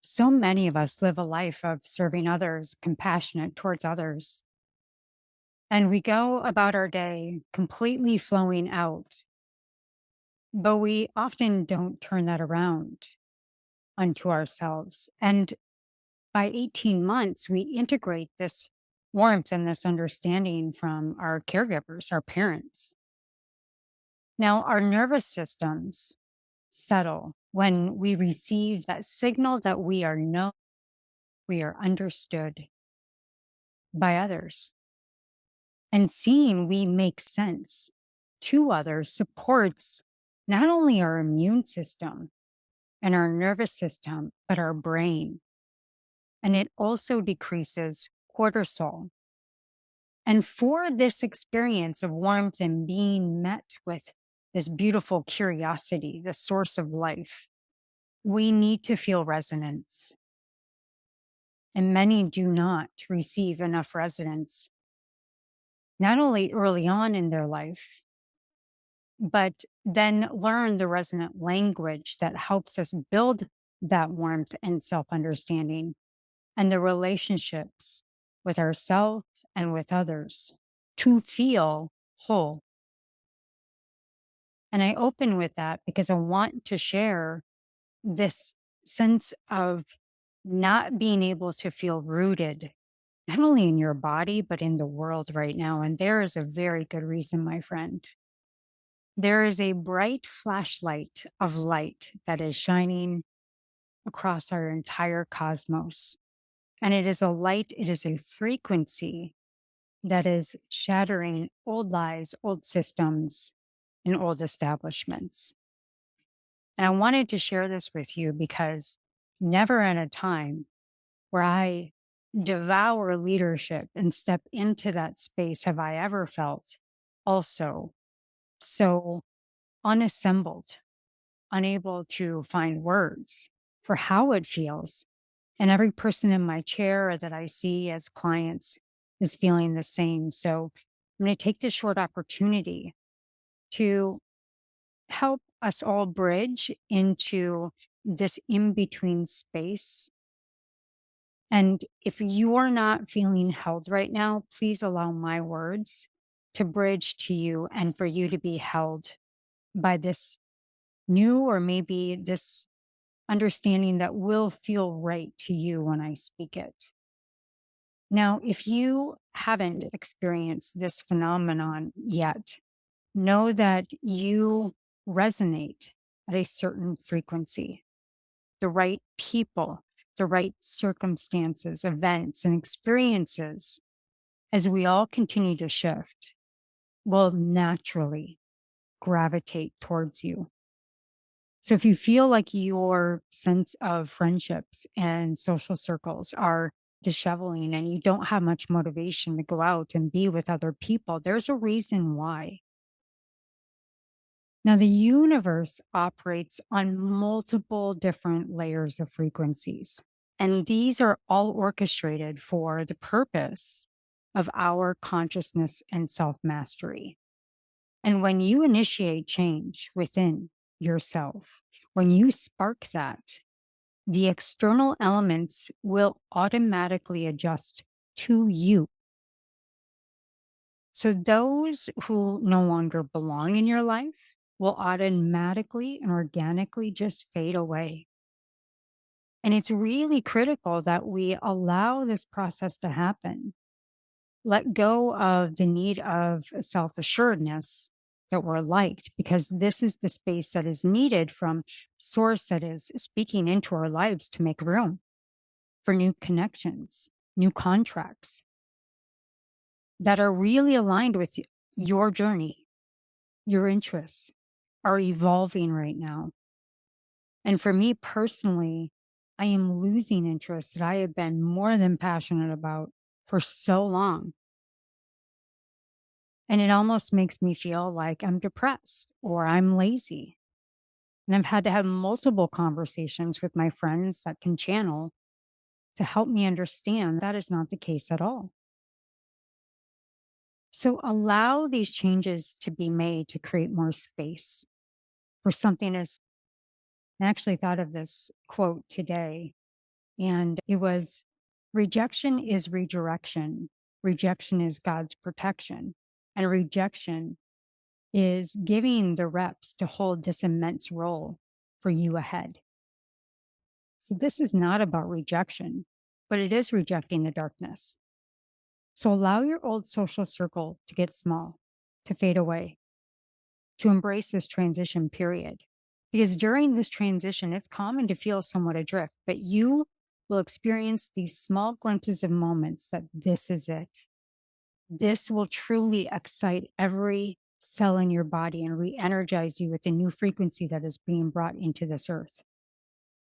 So many of us live a life of serving others, compassionate towards others, and we go about our day completely flowing out, but we often don't turn that around unto ourselves. And by 18 months, we integrate this warmth and this understanding from our caregivers, our parents. Now, our nervous systems settle when we receive that signal that we are known, we are understood by others. And seeing we make sense to others supports not only our immune system and our nervous system, but our brain. And it also decreases cortisol. And for this experience of warmth and being met with this beautiful curiosity, the source of life, we need to feel resonance. And many do not receive enough resonance, not only early on in their life, but then learn the resonant language that helps us build that warmth and self understanding and the relationships with ourselves and with others to feel whole. And I open with that because I want to share this sense of not being able to feel rooted, not only in your body, but in the world right now. And there is a very good reason, my friend. There is a bright flashlight of light that is shining across our entire cosmos. And it is a light, it is a frequency that is shattering old lies, old systems, and old establishments. And I wanted to share this with you because never in a time where I devour leadership and step into that space have I ever felt also so unassembled, unable to find words for how it feels. And every person in my chair that I see as clients is feeling the same. So I'm going to take this short opportunity to help us all bridge into this in between space. And if you are not feeling held right now, please allow my words to bridge to you and for you to be held by this new or maybe this understanding that will feel right to you when I speak it. Now, if you haven't experienced this phenomenon yet, know that you resonate at a certain frequency. The right people, the right circumstances, events, and experiences, as we all continue to shift, will naturally gravitate towards you. So if you feel like your sense of friendships and social circles are disheveling and you don't have much motivation to go out and be with other people, there's a reason why. Now, the universe operates on multiple different layers of frequencies, and these are all orchestrated for the purpose of our consciousness and self mastery. And when you initiate change within yourself, when you spark that, the external elements will automatically adjust to you. So those who no longer belong in your life will automatically and organically just fade away. And it's really critical that we allow this process to happen. Let go of the need of self assuredness that we're liked, because this is the space that is needed from source that is speaking into our lives to make room for new connections, new contracts that are really aligned with your journey, your interests are evolving right now. And for me personally, I am losing interests that I have been more than passionate about for so long. And it almost makes me feel like I'm depressed or I'm lazy. And I've had to have multiple conversations with my friends that can channel to help me understand that is not the case at all. So allow these changes to be made to create more space for something as I actually thought of this quote today. And it was rejection is redirection, rejection is God's protection, and rejection is giving the reps to hold this immense role for you ahead. So this is not about rejection, but it is rejecting the darkness. So allow your old social circle to get small, to fade away, to embrace this transition period. Because during this transition, it's common to feel somewhat adrift, but you will experience these small glimpses of moments that this is it. This will truly excite every cell in your body and re energize you with a new frequency that is being brought into this earth.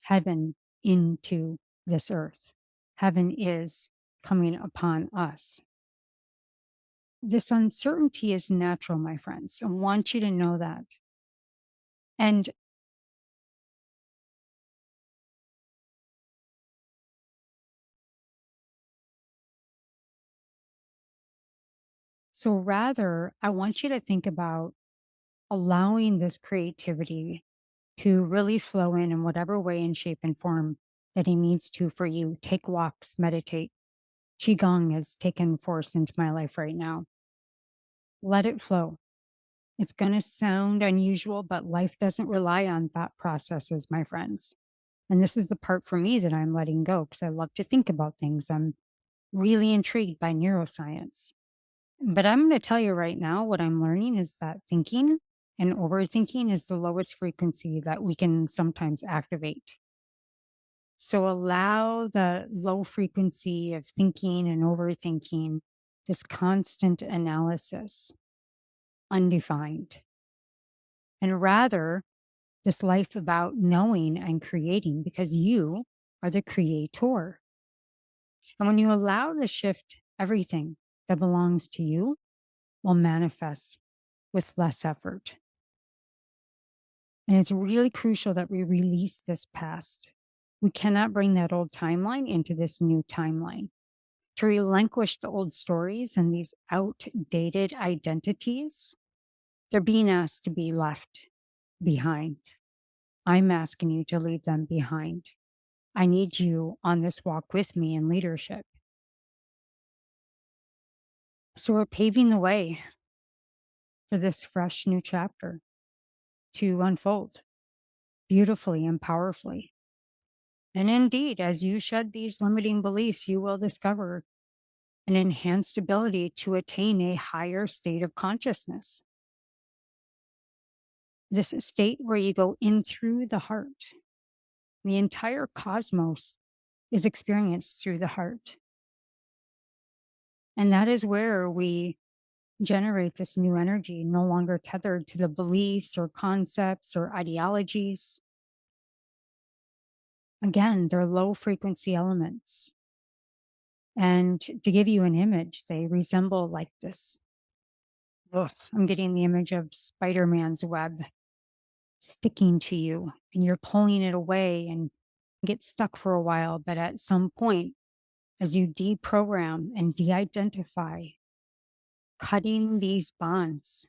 Heaven into this earth. Heaven is coming upon us. This uncertainty is natural, my friends. I want you to know that. And so, rather, I want you to think about allowing this creativity to really flow in whatever way and shape and form that it needs to for you. Take walks, meditate. Qigong has taken force into my life right now. Let it flow. It's going to sound unusual, but life doesn't rely on thought processes, my friends. And this is the part for me that I'm letting go because I love to think about things. I'm really intrigued by neuroscience. But I'm going to tell you right now what I'm learning is that thinking and overthinking is the lowest frequency that we can sometimes activate. So allow the low frequency of thinking and overthinking, this constant analysis, undefined, and rather this life about knowing and creating because you are the creator. And when you allow the shift, everything that belongs to you will manifest with less effort. And it's really crucial that we release this past. We cannot bring that old timeline into this new timeline. To relinquish the old stories and these outdated identities, they're being asked to be left behind. I'm asking you to leave them behind. I need you on this walk with me in leadership. So we're paving the way for this fresh new chapter to unfold beautifully and powerfully. And indeed, as you shed these limiting beliefs, you will discover an enhanced ability to attain a higher state of consciousness. This state where you go in through the heart. The entire cosmos is experienced through the heart. And that is where we generate this new energy, no longer tethered to the beliefs or concepts or ideologies. Again, they're low frequency elements. And to give you an image, they resemble like this. I'm getting the image of Spider-Man's web sticking to you and you're pulling it away and get stuck for a while. But at some point, as you deprogram and de-identify, cutting these bonds,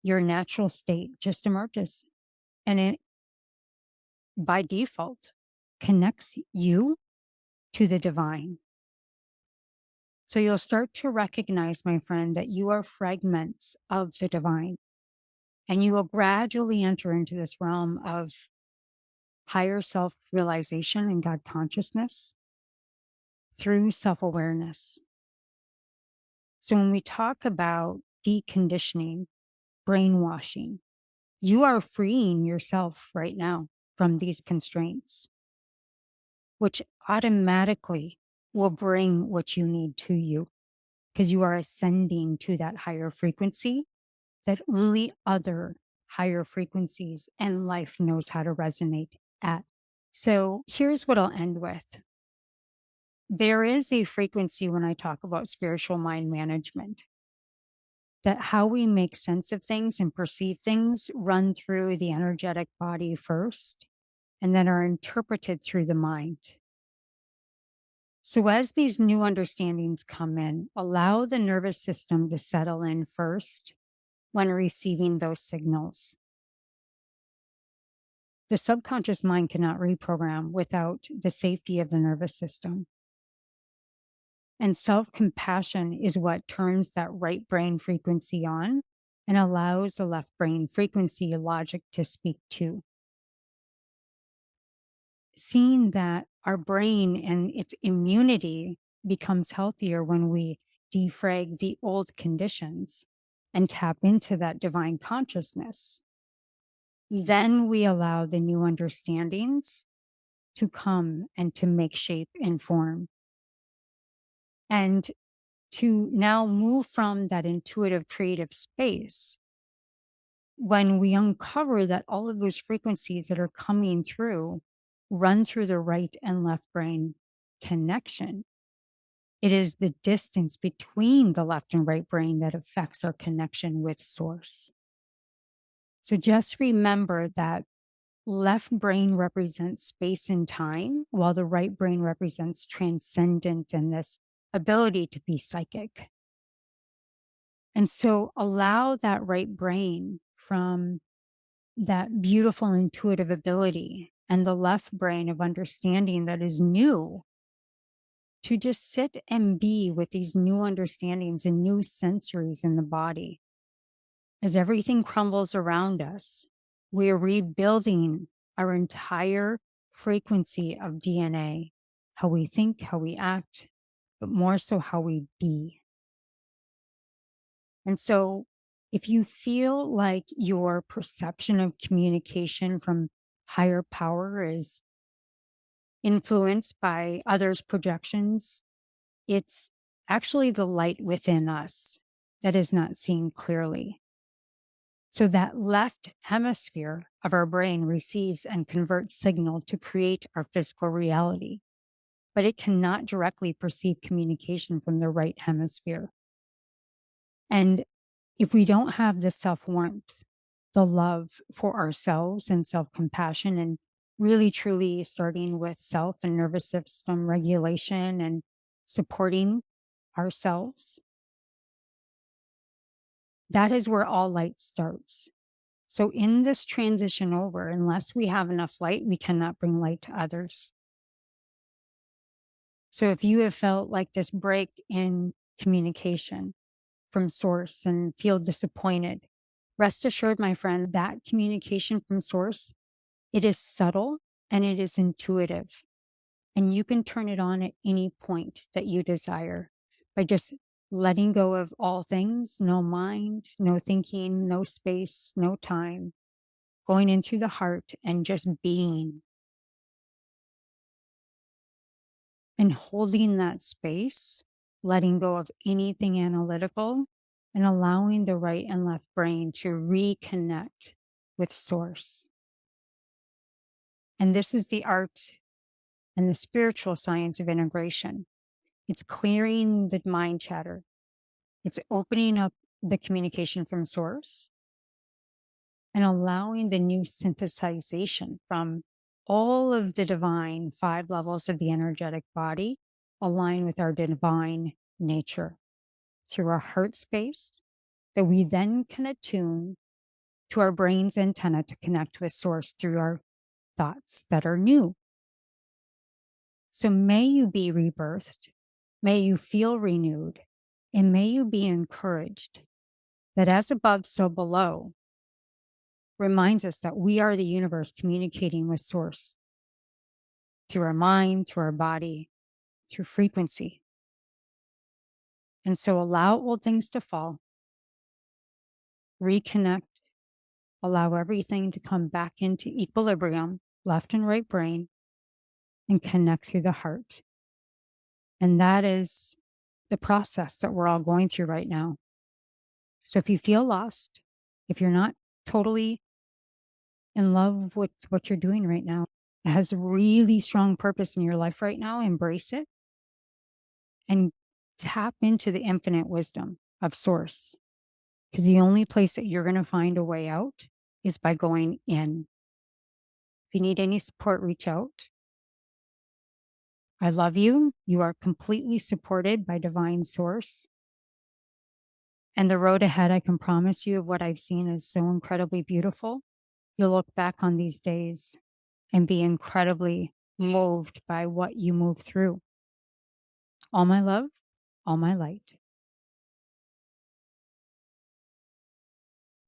your natural state just emerges. And it, by default, connects you to the divine. So you'll start to recognize, my friend, that you are fragments of the divine. And you will gradually enter into this realm of higher self realization and God consciousness through self awareness. So when we talk about deconditioning, brainwashing, you are freeing yourself right now from these constraints, which automatically will bring what you need to you because you are ascending to that higher frequency that only other higher frequencies and life knows how to resonate at. So here's what I'll end with. There is a frequency when I talk about spiritual mind management that how we make sense of things and perceive things run through the energetic body first and then are interpreted through the mind. So as these new understandings come in, allow the nervous system to settle in first when receiving those signals. The subconscious mind cannot reprogram without the safety of the nervous system. And self compassion is what turns that right brain frequency on and allows the left brain frequency logic to speak to. Seeing that our brain and its immunity becomes healthier when we defrag the old conditions and tap into that divine consciousness, then we allow the new understandings to come and to make shape and form. And to now move from that intuitive creative space, when we uncover that all of those frequencies that are coming through run through the right and left brain connection, it is the distance between the left and right brain that affects our connection with source. So just remember that left brain represents space and time, while the right brain represents transcendent and this ability to be psychic. And so allow that right brain from that beautiful intuitive ability and the left brain of understanding that is new to just sit and be with these new understandings and new sensories in the body. As everything crumbles around us, we are rebuilding our entire frequency of DNA, how we think, how we act, but more so how we be. And so if you feel like your perception of communication from higher power is influenced by others' projections, it's actually the light within us that is not seen clearly. So that left hemisphere of our brain receives and converts signal to create our physical reality, but it cannot directly perceive communication from the right hemisphere. And if we don't have the self warmth, the love for ourselves and self compassion, and really truly starting with self and nervous system regulation and supporting ourselves, that is where all light starts. So, in this transition over, unless we have enough light, we cannot bring light to others. So, if you have felt like this break in communication from source and feel disappointed, rest assured, my friend, that communication from source, it is subtle and it is intuitive. And you can turn it on at any point that you desire by just letting go of all things, no mind, no thinking, no space, no time, going in through the heart and just being and holding that space, letting go of anything analytical and allowing the right and left brain to reconnect with source. And this is the art and the spiritual science of integration. It's clearing the mind chatter. It's opening up the communication from source and allowing the new synthesization from all of the divine 5 levels of the energetic body align with our divine nature through our heart space that we then can attune to our brain's antenna to connect with source through our thoughts that are new. So may you be rebirthed, may you feel renewed, and may you be encouraged that as above, so below reminds us that we are the universe communicating with source through our mind, through our body, through frequency. And so allow old things to fall, reconnect, allow everything to come back into equilibrium, left and right brain, and connect through the heart. And that is the process that we're all going through right now. So if you feel lost, if you're not totally in love with what you're doing right now, it has a really strong purpose in your life right now, embrace it and tap into the infinite wisdom of source. Because the only place that you're going to find a way out is by going in. If you need any support, reach out. I love you. You are completely supported by divine source. And the road ahead, I can promise you, of what I've seen is so incredibly beautiful. You'll look back on these days and be incredibly moved by what you moved through. All my love, all my light.